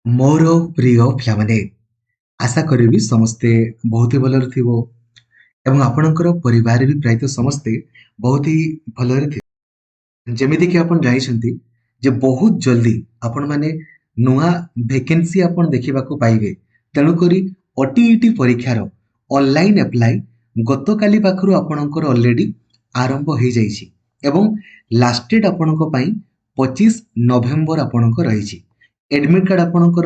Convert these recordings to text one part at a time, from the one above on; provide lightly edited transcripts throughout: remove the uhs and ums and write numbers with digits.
मोर प्रिय पिलाମାନେ आशा करी समस्ते बहुत ही भलरे थिबो एवं आपणकर परिवार भी प्रायतः समस्ते बहुत ही भलरे थिबे जेमिति कि आपण जानिछंती जे बहुत जल्दी आपण माने नुआ वैकेंसी आपण देखिबा को पाइबे तेणु करी ओटीईटी परीक्षार ऑनलाइन अप्लाई गतकाली पाखरु आपणकर ऑलरेडी आरंभ हो जाइछि एवं लास्ट डेट आपणक पई 25 नवेम्बर आपणक रहिछि एडमिट कार्ड आपणकर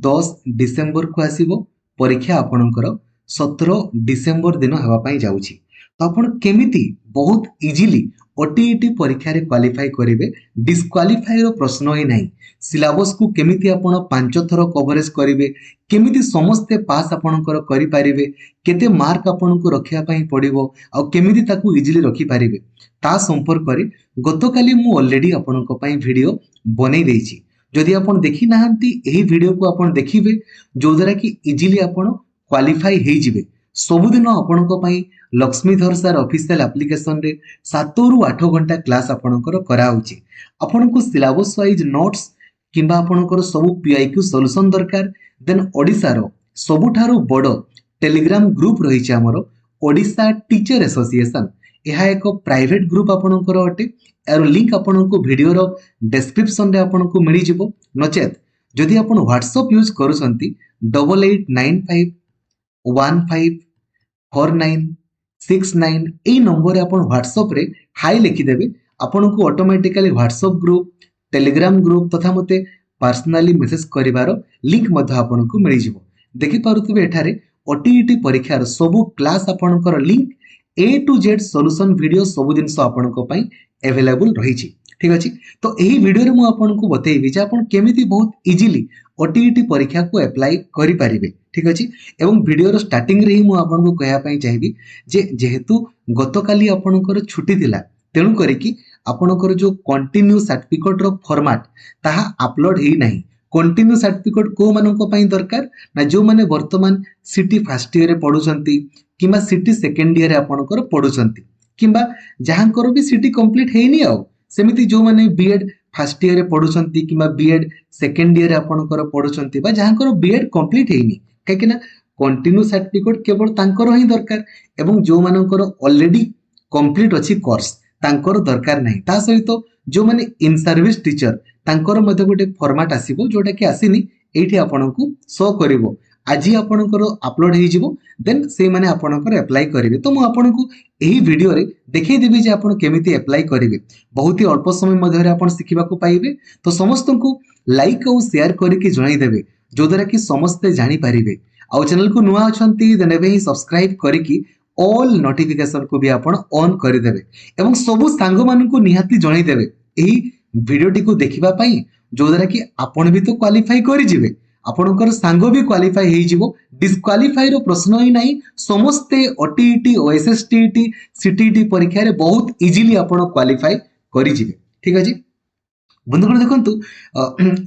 10 डिसेम्बर को आसीबो परीक्षा आपणकर 17 डिसेम्बर दिन हेबा पई जाउछि तो आपण केमिति बहुत इजीली ओटीईटी परीक्षा रे क्वालिफाई करिवे डिस्क्वालिफाई रो प्रश्न ही नाही सिलेबस को केमिति आपण 5 थर कवरेज करिवे केमिति समस्ते पास आपणकर करि पारिवे केते मार्क आपणको रखिया पई पडिबो आ केमिति ताकू इजीली रखि पारिवे ता संपर्क रे गतकाली मु ऑलरेडी आपणको पई वीडियो बनै देछि जदि आपण देखि नाहंती एही वीडियो को आपण देखिबे जो द्वारा कि इजीली आपण क्वालिफाई हे जिवे सबुदिन आपणको पई लक्ष्मीधर सर ऑफिशियल एप्लीकेशन रे 7 रु 8 घंटा क्लास आपणकर करा होची आपणको सिलेबस वाइज नोट्स किंबा आपणकर सब पीआईक्यू सॉल्यूशन दरकार देन ओडिसा रो सबुठारो बड़ टेलीग्राम ग्रुप रहिछि हमरो ओडिसा टीचर एसोसिएशन यह एक प्राइवेट ग्रुप आपणकर अटे यार लिंक आपनको वीडियो रो डिस्क्रिप्शन रे आपनको मिली जिवो नचेत जदि आपण व्हाट्सएप यूज करूछंती 8895154969 ए नंबर रे आपण व्हाट्सएप रे हाई लिखि देबे आपनको automatically WhatsApp group Telegram group तथा मते पर्सनली मेसेज करिवार लिंक मध्ये आपनको मिली जिवो देखि पारुतबे एठारे ओटीईटी परीक्षार सब क्लास आपनकर link A to Z solution video सब दिन आपनको पई अवेलेबल रही ठीक अच्छे तो यही वीडियो रे मु आपनको बतैबी जे आपण केमिति बहुत इजीली ओटीईटी परीक्षा को अप्लाई करि पारिबे ठीक अच्छे एवं वीडियो रो स्टार्टिंग रे ही मु आपनको कहया पई चाहिबी जे जेहेतु गतकाली आपनकर छुट्टी थिला तेणु करी कि आपनकर जो कंटिन्यू सर्टिफिकेट रो फॉर्मेट ताहा अपलोड हेई नाही कंटिन्यू सर्टिफिकेट को मानको पई दरकार ना जो माने वर्तमान सिटी फर्स्ट ईयर रे पढुचंती किंबा सिटी सेकंड ईयर रे आपनकर पढुचंती किंबा जहाँकर भी सिटी कंप्लीट हेनी आउ सेमिति जो माने बीएड फर्स्ट ईयर रे पढुचंती किंबा बीएड सेकंड ईयर रे आपनकर पढुचंती बा जहाँकर बीएड कंप्लीट हेनी काकिना कंटिन्यू सर्टिफिकेट केवल तांकर ही दरकार एवं जो मानकर ऑलरेडी कंप्लीट अछि कोर्स तांकर दरकार नाही ता सहित जो माने इन सर्विस टीचर तांकर मध्ये गोटे फॉर्मेट आसीबो जोटा कि आसीनी एठी आपनकू शो करिवो आज आपणकर अपलोड हो जिवो देन से माने आपणकर अप्लाई करेंगे तो मु आपनको एही वीडियो रे देखै देबी जे आपण केमिति अप्लाई करेंगे बहुत ही अल्प समय मध्ये आपण सिखिबा को पाइबे तो समस्त को लाइक और शेयर करके जणाई देबे जो द्वारा कि समस्त जानि पारिबे आ चैनल को नुआ अछंती देन एबे ही सब्सक्राइब करके ऑल नोटिफिकेशन को भी आपण ऑन कर देबे एवं सब सांग मान को निहाती जणाई देबे एही वीडियो टी को देखिबा पई जो द्वारा कि आपण भी तो क्वालिफाई करि जिवे आपणकर सांग भी क्वालिफाई हेई जिवो डिस्क्वालिफाई रो प्रश्न ही नहीं समस्ते ओटीईटी ओएसएसटीईटी सीटीईटी परीक्षा रे बहुत इजीली आपण क्वालिफाई करि जिवे ठीक अछि बंधुगण देखंतु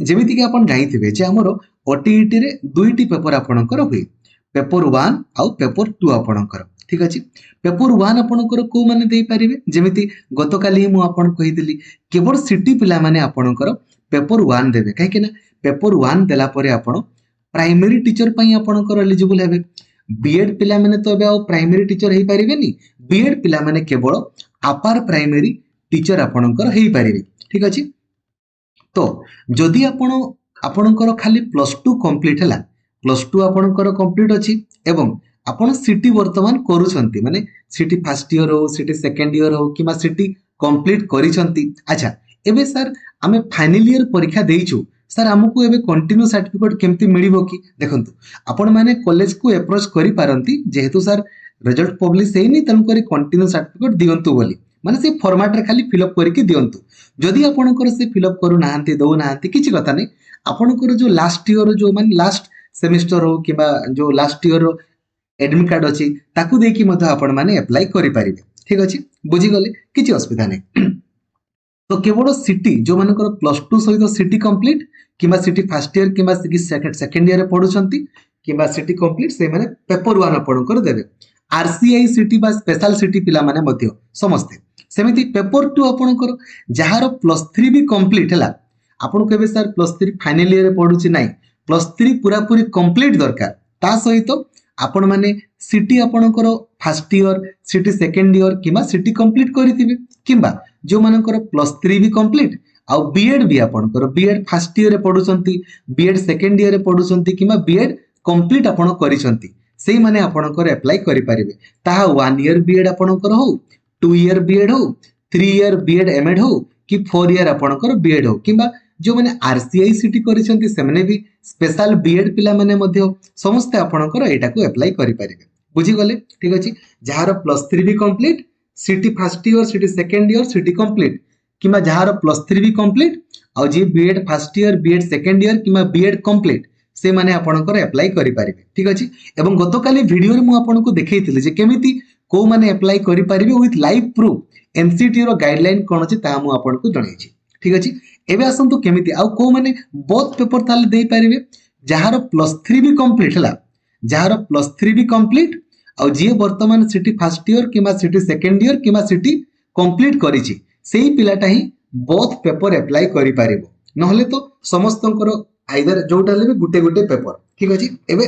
जेमिति कि आपण जानिथिबे जे हमर ओटीईटी रे दुईटी पेपर आपणकर होई पेपर 1 आउ पेपर 2 आपणकर ठीक अछि पेपर 1 आपणकर को माने देई परिबे जेमिति गतकाली मु आपण कहितली केवल सिटी पिला माने आपणकर पेपर 1 देबे काहे कि ना पेपर 1 देला परे आपण प्राइमरी टीचर पई आपणकर एलिजिबल हेबे बीएड पिला माने तो बे प्राइमरी टीचर हेई परिबेनी बीएड पिला माने केवल अपर प्राइमरी टीचर आपणकर हेई परिबे ठीक अछि तो जदि आपणकर खाली +2 कंप्लीट हला +2 आपणकर कंप्लीट अछि एवं आपण सिटी वर्तमान करूछंती माने सिटी फर्स्ट ईयर हो सिटी सेकंड ईयर हो किमा सिटी कंप्लीट करिसंती अच्छा एबे सर आमे फाइनल ईयर परीक्षा देइछु सर हमको एबे कंटिन्यू सर्टिफिकेट केमती मिलिबो कि देखंतु आपण माने कॉलेज को अप्रोच करि पारंती जेहेतु सर रिजल्ट पब्लिश हेनी तन करी कंटिन्यू सर्टिफिकेट दियंतु बोली माने से फॉर्मेट रे खाली फिलअप करके दियंतु जदि आपणकर से फिलअप करू नाहंती दउ नाहंती किछि कथा नै आपणकर जो लास्ट ईयर जो माने लास्ट सेमेस्टर हो किबा जो लास्ट ईयर रो एडमिट कार्ड अछि ताकू देकी मते आपण माने अप्लाई करि पारिबे ठीक अछि बुझी गले किछि असुविधा नै तो केवल सिटी जो मानकर +2 सहित सिटी कंप्लीट किंबा सिटी फर्स्ट ईयर किंबा सिटी सेकंड ईयर पढुछंती किंबा सिटी कंप्लीट से माने पेपर 1 आपणकर देबे आरसीआई सिटी बा स्पेशल सिटी पिला माने मध्य समस्त सेमिति पेपर 2 आपणकर जहार +3 भी कंप्लीट हला आपण केबे सर +3 फाइनल ईयर पढुछि नाही +3 पूरा पूरी कंप्लीट दरकार ता सहित आपण माने सीटी आपणकर first year CT second year किंबा सीटी कंप्लीट करिथिबे किंबा जो मानकर +3 भी कंप्लीट आ बीएड भी आपणकर बीएड फर्स्ट ईयर रे पढुचंती बीएड सेकंड ईयर रे पढुचंती किंबा बीएड कंप्लीट आपण करिसंती सेही माने आपणकर अप्लाई करि परिबे ताहा 1 ईयर बीएड आपणकर हो 2 ईयर बीएड हो 3 ईयर बीएड एमएड हो कि 4 ईयर आपणकर बीएड हो किंबा जो माने आरसीआई सीटी करिसंती से माने भी स्पेशल बीएड पिला माने मध्य समस्त आपणकर एटा को अप्लाई करि परिबे बुझी गले ठीक अछि जहार +3 भी complete CT first year CT second year CT complete किंबा जहार +3 भी कंप्लीट आ जे BEd first year BEd second year किंबा बीएड कंप्लीट से माने आपणकर अप्लाई करि परिबे ठीक अछि एवं गतकाली वीडियो रे मु आपनको देखैतिले जे केमिति को माने अप्लाई करि परिबे विथ लाइव प्रूफ एनसीटी रो गाइडलाइन कोन अछि ता मु आपनको जणाइछि ठीक अछि एबे आसंतु केमिति आ को माने बोथ पेपर ताले देई परिबे जहार +3 भी कंप्लीट हला जहार +3 भी कंप्लीट आ जे वर्तमान सिटी फर्स्ट ईयर किंबा सिटी सेकंड ईयर किंबा सिटी कंप्लीट करिछि सेही पिलाटा ही बोथ पेपर अप्लाई करि परिबो नहले तो समस्तंकर आइदर जोटा लेबे गुटे गुटे पेपर ठीक अछि एबे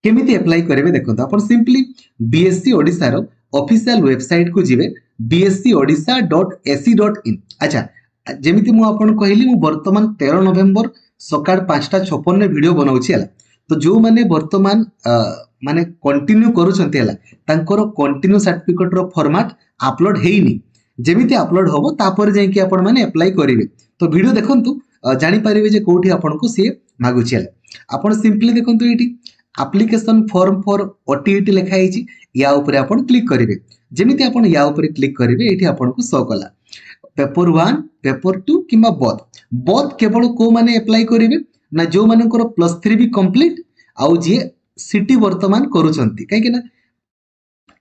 केमिति अप्लाई करेबे देखंत आपण सिंपली बीएससी ओडिसा रो ऑफिशियल वेबसाइट को जिवे bscodisha.ac.in अच्छा जेमिति मु आपण कहली मु वर्तमान 13 नवेम्बर सकाळ 5:56 ने वीडियो बनाउछि हला तो जो माने वर्तमान माने कंटिन्यू करूछंती हला तांकर कंटिन्यू सर्टिफिकेट रो फॉर्मेट अपलोड हेइनी जेमिति अपलोड होबो तापर जाय कि आपण माने अप्लाई करिवे तो वीडियो देखंतु जानि परिबे जे कोठी आपण को से मागुछि हला आपण सिंपली देखंतु एठी एप्लीकेशन फॉर्म फॉर ओटीईटी लिखा हिची या ऊपर आपण क्लिक करिवे जेमिति आपण या ऊपर क्लिक करिवे एठी आपण को शो कला पेपर 1 पेपर 2 किंबा बोथ केवल को माने अप्लाई करिवे ना जो मानकर +3 भी कंप्लीट आउ जे सिटी वर्तमान करूछंती काहे कि ना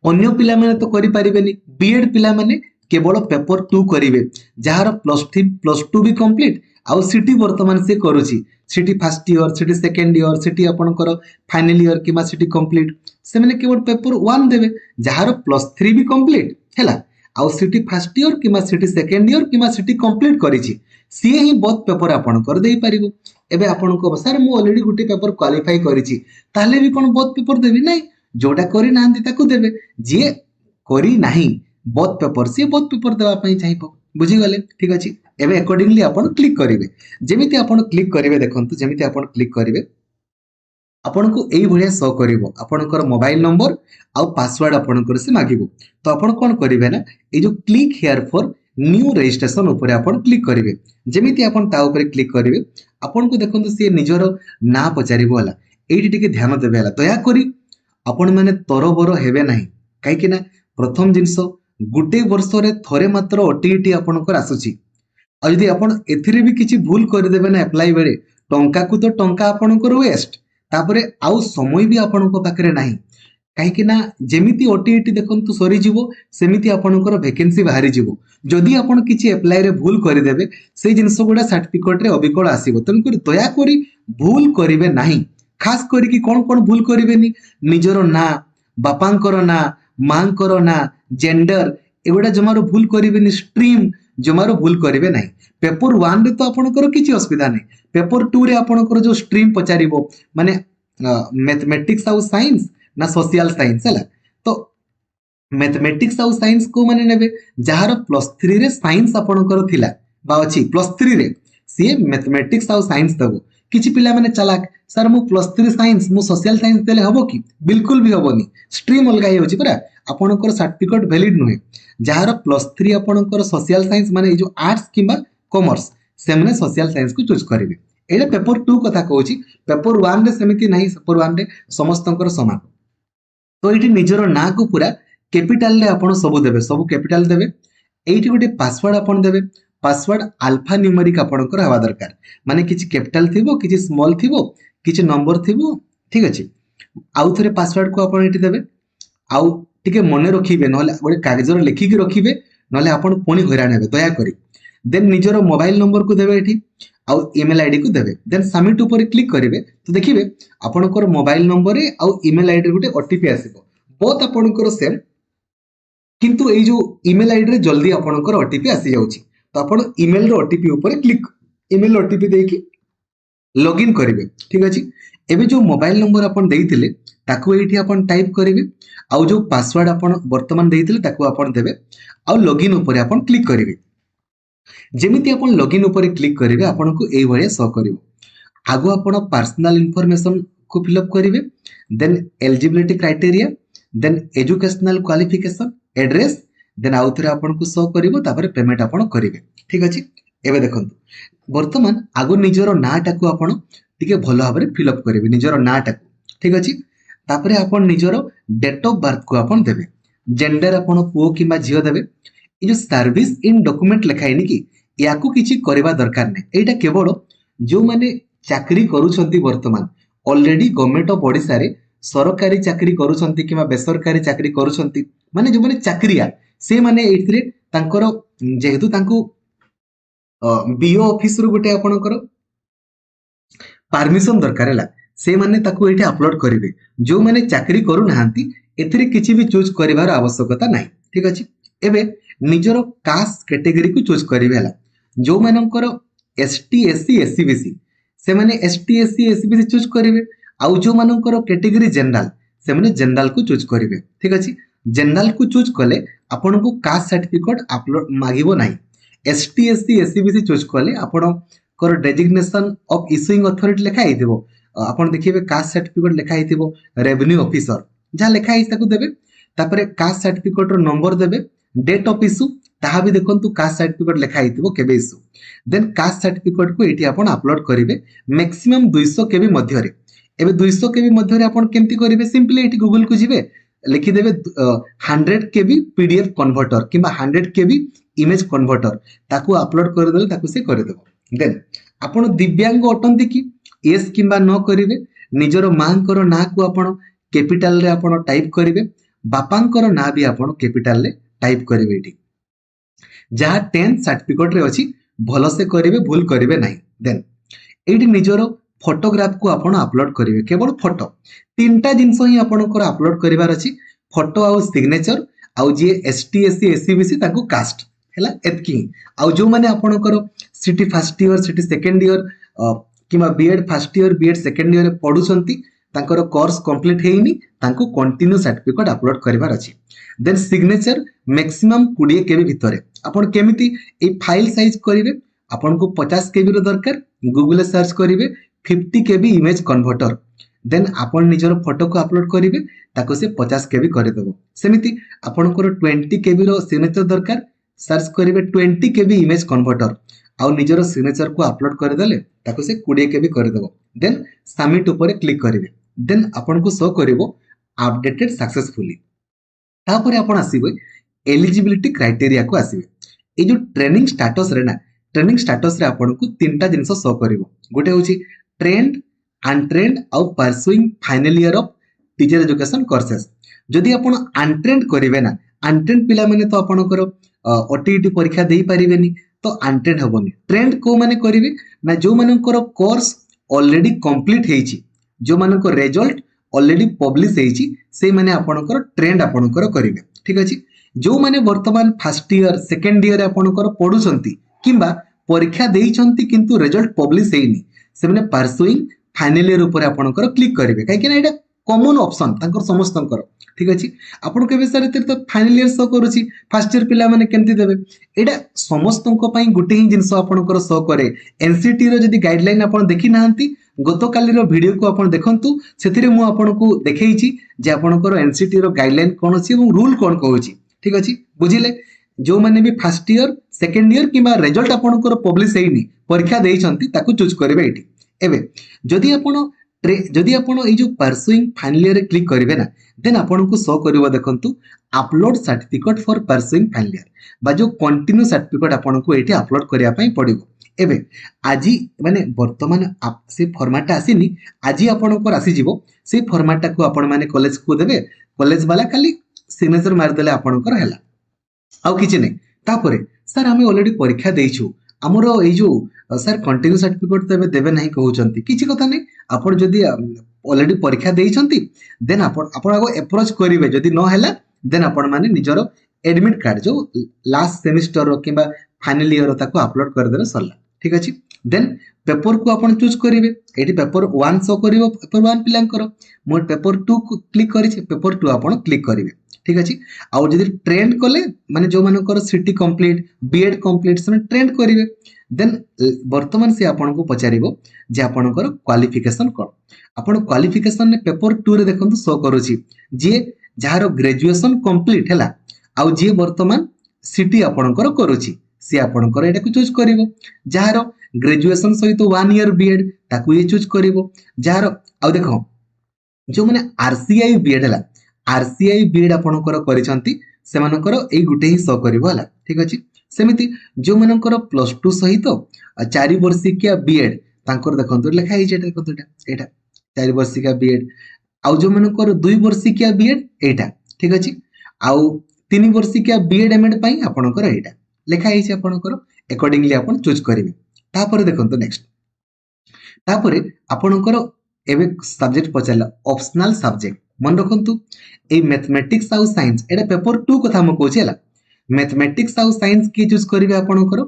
अन्य पिला माने तो करि परिबेनी बीएड पिला माने केवल पेपर 2 करिवे जहार +2 भी कंप्लीट आउ सिटी वर्तमान से करूची city first year CT second year city आपणकर फाइनल ईयर किंबा सिटी कंप्लीट से माने केवल पेपर 1 देबे जहार +3 भी कंप्लीट हैला आउ सिटी फर्स्ट ईयर किंबा सिटी सेकंड ईयर किंबा सिटी कंप्लीट करिछि सी ही बोथ पेपर आपण कर देई परिबो एबे आपण को सर मु ऑलरेडी गुटी पेपर क्वालिफाई करिछि ताले भी कोन बोथ पेपर देबी नै जोटा करि नांती ताकू देबे जे करि नाही बोथ पेपर से बोथ पेपर देबा पई चाहिबो बुझी गले ठीक अछि एबे अकॉर्डिंगली आपण क्लिक करिवे जेमिति आपण क्लिक करिवे देखंतु जेमिति आपण क्लिक करिवे आपनको एई भलिया शो करिवो आपनकर मोबाइल नंबर आ पासवर्ड आपनकर से मागिबो तो आपण कोन करिवे ना ए जो click here for new registration ऊपर आपण क्लिक करिवे जेमिति आपण ता ऊपर क्लिक करिवे आपनको देखंतु से निजरो ना पचारिबो हला एठी टिके ध्यान देबे हला दया करी आपण माने तरबर हेबे नाही काहे कि ना प्रथम जिंस गुटे वर्ष रे थरे मात्र ओटीईटी आपनकर आसुची आ यदि आपण एथिरे भी किछि भूल कर देबे ना अप्लाई बेले टंका को तो टंका आपनकर वेस्ट तापरे आउ समय भी आपनको पाखरे नाही काहे कि ना जेमिति ओटीईटी देखंतु सरी जीवो सेमिति आपनकर वैकेंसी बाहरी जीवो जदि आपण किछि अप्लाई रे भूल करि देबे से जिंस गुडा सर्टिफिकेट रे अबिकल आसीबो तन करी दया करी भूल करिवे नाही खास करी कि कोन कोन भूल करिवेनी निजरो ना बापांकर ना मांकर ना जेंडर एगुडा जमारो भूल करिवेनी स्ट्रीम जमारो भूल करिवे नाही पेपर 1 रे तो आपनकर किछि असुविधा नाही पेपर 2 रे आपनकर जो स्ट्रीम पचारिबो माने मैथमेटिक्स आ साइंस ना सोशल साइंस हला तो मैथमेटिक्स आ साइंस को माने नेबे जहार +3 रे साइंस आपनकर थिला बा अछि +3 रे से मैथमेटिक्स आ साइंस दबो किछि पिला माने चालाक सर मु +3 साइंस मु सोशल साइंस देले हबो कि बिल्कुल भी हबोनी स्ट्रीम अलगा हे होछि परा आपनकर सर्टिफिकेट वैलिड नहे जहार +3 आपनकर सोशल साइंस माने जो आर्ट्स किबा कॉमर्स से माने सोशल साइंस को चूज करिवे एडा पेपर 2 कथा कहूची पेपर 1 रे समिति नाही पेपर 1 रे समस्तंकर समान तो एठी निजरो ना को पूरा कैपिटल ले आपण सब देबे सब कैपिटल देबे एठी गोटे पासवर्ड आपण देबे पासवर्ड अल्फा न्यूमेरिक आपणकर हवा दरकार माने किछि कैपिटल थिबो किछि स्मॉल थिबो किछि नंबर थिबो ठीक अछि आउ थरे पासवर्ड को आपण एठी देबे आउ टिके मने रखिबे नहले गोटे कागज रे लिखि के रखिबे नहले आपण पुनी हैरान हेबे दया करी देन निजरो मोबाइल नंबर को देबे एठी आउ ईमेल आईडी को देबे देन सबमिट ऊपर क्लिक करिवे तो देखिबे आपणकर मोबाइल नंबर रे आउ ईमेल आईडी रे गोटे ओटीपी आसीबो बोथ आपणकर सेम किंतु ए जो ईमेल आईडी रे जल्दी आपणकर ओटीपी आसी जाउची तो आपण ईमेल रो ओटीपी ऊपर क्लिक ईमेल ओटीपी देकी लॉगिन करेंगे। ठीक अच्छे एबे जो मोबाइल नंबर अपन देइथिले ताकू एठी अपन टाइप करेंगे आउ जो पासवर्ड अपन वर्तमान देइथिले ताकू अपन देबे आउ लॉगिन ऊपर अपन क्लिक करेंगे। जेमिति अपन लॉगिन ऊपर क्लिक करेंगे आपन को एई भलिया शो करिवो। आगो आपण पर्सनल इनफॉरमेशन को फिलअप करेंगे then eligibility criteria then educational qualification address then आउ थरे आपन को शो करिवो तापर पेमेंट आपण करेंगे। ठीक अछि एबे देखंतु वर्तमान आगो निजरो नाटा को आपण टिके भलो भाबरे फिलअप करेंगे निजरो नाटा को। ठीक अछि तापर आपण निजरो डेट ऑफ बर्थ को आपण देबे जेंडर आपण पुओ किबा झियो देबे। ए जो सर्विस इन डॉक्यूमेंट लिखाइनी कि याकू किछि करबा दरकार नै एटा केवल जो माने चाकरी करूछंती वर्तमान ऑलरेडी गवर्नमेंट ऑफ ओडिसा रे सरकारी चाकरी करूछंती किबा बेसरकारी चाकरी करूछंती माने जो माने चाकरिया से माने एथिरे तांकर जेहेतु तांको बीओ ऑफिस रो गुटे आपणकर परमिशन दरकार हैला से माने ताकू एठी अपलोड करिवे। जो माने चाकरी करू नाहंती एथिरे किछि भी चूज करिवार आवश्यकता नाही। ठीक अछि एबे निजरो कास्ट कैटेगरी को चूज करिवे हैला जो मानकर एसटी एससी एससी बीसी से माने ST SC SC BC choose करिवे आउ जो मानकर कैटेगरी जनरल से माने जनरल को चूज करिवे। ठीक अछि जनरल को चूज कले आपन को कास्ट सर्टिफिकेट अपलोड मागिबो नाही। ST SC SC BC choose कले आपन कर डेजिग्नेशन ऑफ इशूइंग अथॉरिटी लेखा हिथिबो आपन देखिबे कास्ट सर्टिफिकेट लेखा हिथिबो रेवेन्यू ऑफिसर जा लेखा हि ताकू देबे तापरे कास्ट सर्टिफिकेट रो नंबर देबे डेट ऑफ इशू ताहा भी देखंतु कास्ट सर्टिफिकेट लेखा हिथिबो केबे इशू देन कास्ट सर्टिफिकेट को एठी आपन अपलोड करिवे मैक्सिमम 200 केबी मध्य रे। एबे 200 केबी मध्य रे आपन केमती करिवे सिंपली एठी गूगल को जिवे लिखि देबे 100 केबी पीडीएफ कन्वर्टर किबा 100 केबी इमेज कन्वर्टर ताकू अपलोड कर देले ताकू से कर देबो। देन आपन दिव्यांग अटंती कि यस किबा न करिवे निजरो मांकर ना को आपन कैपिटल रे आपन टाइप करिवे बापांकर ना भी आपन कैपिटल रे टाइप करिवे एठी जहा 10 सर्टिफिकेट रे अछि भलो से करिवे भूल करिवे नाही। देन एठी निजरो फोटोग्राफ को आपन अपलोड करिवे केवल फोटो तीनटा जिंस ही आपन को अपलोड करिवार अछि फोटो आउ सिग्नेचर आउ जे एसटी एससी एससी बीसी ताको कास्ट हैला एतकी आउ जो माने आपन को CT first year CT second year किमा BEd first year BEd second year पढुछंती तांकर कोर्स कंप्लीट हेइनी तांको कंटिन्यू सर्टिफिकेट अपलोड करिवार अछि। देन सिग्नेचर मैक्सिमम 20 केबी भितरे आपन केमिति ए फाइल साइज करिवे आपन को 50 केबी रो दरकार गूगल सर्च करिवे 50 केबी इमेज कन्वर्टर देन आपन निजर फोटो को अपलोड करिवे ताको से 50 केबी करि देबो। सेमिति आपन को 20 केबी रो सिग्नेचर दरकार सर्च करिवे 20 केबी इमेज कन्वर्टर आउ निजर सिग्नेचर को अपलोड कर देले ताको से 20 केबी कर देबो। देन सबमिट ऊपर क्लिक करिवे देन आपन को शो करिवो अपडेटेड सक्सेसफुली तापर आपन आसीबे एलिजिबिलिटी क्राइटेरिया को आसीबे। ए जो ट्रेनिंग स्टेटस रे ना ट्रेनिंग स्टेटस रे आपन को तीनटा जिंस शो करिवो गोटे होची ट्रेंड अनट्रेंड आउ pursuing final year of teacher education courses. जदि आपण अनट्रेंड करिवे ना अनट्रेंड पिला माने तो आपनकर ओटीईटी परीक्षा देई परिबेनी तो अनट्रेंड हबोनी। ट्रेंड को माने करिवे ना जो मानकर कोर्स ऑलरेडी कंप्लीट हेइची जो मानकर रिजल्ट ऑलरेडी पब्लिश हेइची से माने आपनकर ट्रेंड आपनकर करिवे। ठीक अछि जो माने वर्तमान फर्स्ट ईयर सेकंड ईयर आपनकर पढुछंती किंबा परीक्षा देइछंती किंतु रिजल्ट पब्लिश हेइनी से माने परसुइंग फाइनल ईयर ऊपर आपनकर क्लिक करिवे काहे कि ना एटा कॉमन ऑप्शन तांकर समस्तंकर। ठीक अछि आपण केबे सर तो फाइनल ईयर शो करूची फर्स्ट ईयर पिला माने केमती देबे एटा समस्तंक पई गुटे ही जिंस आपनकर शो करे। एनसीटी रो जदी गाइडलाइन आपण देखि नाहंती गतो काली रो वीडियो को आपण देखंतु सेथिरे मु आपनको देखैछि जे आपनकर एनसीटी रो गाइडलाइन कोन अछि एवं रूल कोन कहूची। ठीक अछि बुझिले जो माने भी फर्स्ट ईयर सेकंड ईयर किबा रिजल्ट आपनकर पब्लिश हेइनी परीक्षा देइछंती ताकू चूज करिवे एठी। एबे जदी आपण ए जो परसुइंग फाइनल ईयर रे क्लिक करिवे ना देन आपण को शो करिवो देखंतु upload certificate for pursuing final year बा जो कंटिन्यू सर्टिफिकेट आपण को एठी अपलोड करिया पई पड़िबो। एबे आजी माने वर्तमान से फॉर्मेट आसीनी आजी आपण को आसी जिवो से फॉर्मेट को आपण माने कॉलेज को देबे कॉलेज वाला खाली सिग्नेचर मार देले आपण को हैला आउ किछि नै। तापरे सर हमें ऑलरेडी परीक्षा देइछु हमरो ए जो सर कंटिन्यू सर्टिफिकेट तबे देबे नाही कहउचंती किछि कथा नै आपण जदी ऑलरेडी परीक्षा देइछंती देन आपण आगो अप्रोच करिवे जदी न हैला देन आपण माने निजरो एडमिट कार्ड जो लास्ट सेमिस्टर रो किबा फाइनल ईयर रो ताको अपलोड कर देले सरला। ठीक अछि देन पेपर को आपण चूज करेंगे ये पेपर 1 शो कर पेपर 1 पिलांकर मोर पेपर 2 को क्लिक करी पेपर 2 आपण क्लिक करेंगे ठीक अच्छे आउ जब ट्रेंड कले माने जो मानकर सिटी कंप्लीट बीएड कंप्लीट से ट्रेंड करेंगे देन वर्तमान से आपन को पचारिबो जे आपनकर क्वालिफिकेशन कोन आपण क्वालिफिकेशन ने पेपर 2 रे देखंतु शो करूची जे जहार ग्रेजुएशन कंप्लीट हैला आउ जे वर्तमान सिटी आपनकर करूची सी आपनकर एटा को चूज करिवो जहार ग्रेजुएशन सहित 1 ईयर बीएड ताकू ये चूज करिवो जहार आउ देखो जो माने आरसीआई बीएड हैला आरसीआई बीएड आपनकर करिसंती सेमानकर एई गुटे ही शो करिवो हैला ठीक अछि सेमिति जो मानकर +2 सहित 4 वर्षिकिया बीएड तांकर देखंतु लिखा हिजे देखंतु एटा 4 वर्षिकिया बीएड आउ जो मानकर 2 वर्षिकिया बीएड एटा ठीक अछि आउ 3 वर्षिकिया बीएड एमएड पई आपनकर एटा लिखा हिजे आपनकर अकॉर्डिंगली आपन चूज करिवे तापर देखंतु नेक्स्ट तापर आपनकर एबे सब्जेक्ट पचाला ऑप्शनल सब्जेक्ट मन रखंतु ए मैथमेटिक्स आउ साइंस एटा पेपर 2 कथा म कहूछला मैथमेटिक्स आउ साइंस की चूज करिवे आपनकर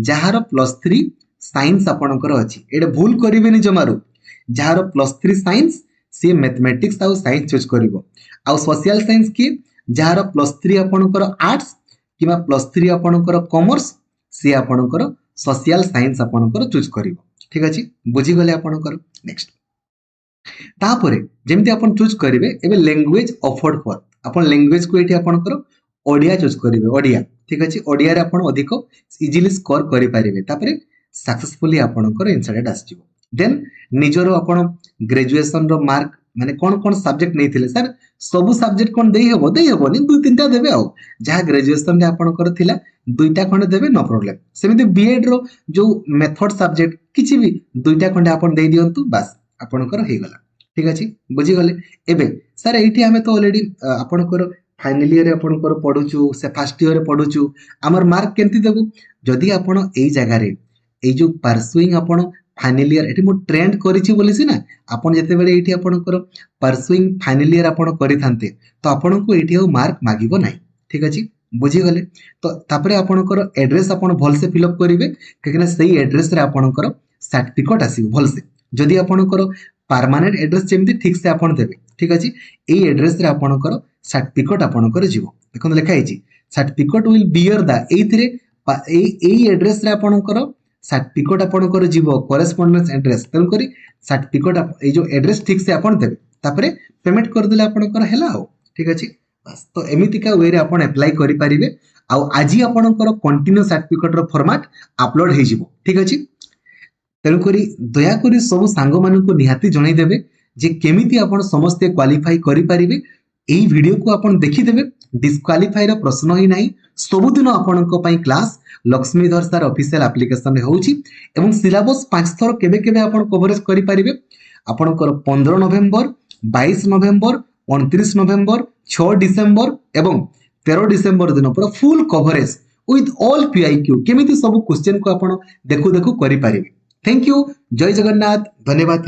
जहार +3 साइंस आपनकर अछि एटा भूल करिवेनी जमारू जहार +3 साइंस से मैथमेटिक्स आउ साइंस चूज करिवो आउ सोशल साइंस की जहार +3 आपनकर आर्ट्स किबा +3 आपनकर कॉमर्स से आपनकर सोशल साइंस आपनकर चूज करिवो ठीक अछि बुझी गले आपनकर नेक्स्ट तापरे जेमति आपन चूज करिवे एबे लैंग्वेज ऑफर्ड फॉर आपन लैंग्वेज को एठी आपनकर ओडिया चूज करिवे ओडिया ठीक अछि ओडिया रे आपन अधिक इजीली स्कोर करि पारिबे तापरे सक्सेसफुली आपनकर इनसाइड आसीबो देन निजरो आपन ग्रेजुएशन रो मार्क माने कोन सब्जेक्ट नै थिले सर सब सब्जेक्ट कोन देई हेबो नि दु तीनटा देबे आ जहा ग्रेजुएशन रे आपनकर थिला दुईटा खंडे देबे नो प्रॉब्लम सेमिति बीएड रो जो मेथड सब्जेक्ट किछि भी दुईटा खंडे आपन देई दियंतु बस आपनकर हे गला ठीक अछि बुझी गले एबे सर एठी हमें तो ऑलरेडी आपनकर फाइनल ईयर आपनकर पढुचु से फर्स्ट ईयर पढुचु हमर मार्क केंति देबु जदी आपण एई जगह रे एई जो परसुइंग आपण फाइनल ईयर एठी मो ट्रेंड करिछि बोलिसी ना आपण जते बेले एठी आपनकर परसुइंग फाइनल ईयर आपण करिथांते तो आपण को एठी हो मार्क मागिबो नाही ठीक अछि बुझी गले तो तापरे आपनकर एड्रेस आपण भल से फिल अप करिवे केकना सेही एड्रेस रे आपनकर सर्टिफिकेट आसी भल से जदी आपनकर परमानेंट एड्रेस जेमति ठीक से आपण देबे ठीक अछि एई एड्रेस रे आपनकर सर्टिफिकेट आपनकर जीवो देखन लिखा हिची सर्टिफिकेट विल बियर द एइथरे एई एड्रेस रे आपनकर सर्टिफिकेट आपनकर जीवो करेस्पोंडेंस एड्रेस तन करी सर्टिफिकेट ए जो एड्रेस ठीक से आपण देबे तापरे पेमेंट कर देले आपनकर हेला हो ठीक अछि बस तो एमिति का वे रे आपण अप्लाई करि परिबे आ आजि आपनकर कंटिन्यू सर्टिफिकेट रो फॉर्मेट अपलोड हे जीवो ठीक अछि तेणु करी दया करी सब सांग मानन को निहाती जणाई देबे जे केमिति आपण समस्त क्वालिफाई करि परिबे एई वीडियो को आपण देखि देबे डिस्क्वालिफाई रो प्रश्न ही नाही सब दिन आपण को पई class Laxmidhar sir official application रे होउची एवं सिलेबस 5 थर केबे केबे आपण कवरेज करि परिबे आपणकर 15 नवेम्बर 22 नवेम्बर 29 नवेम्बर 6 डिसेम्बर एवं 13 डिसेम्बर दिन पूरा full coverage with all PIQ केमिति सब क्वेश्चन को आपण देखु देखु करि परिबे थैंक यू जय जगन्नाथ धन्यवाद।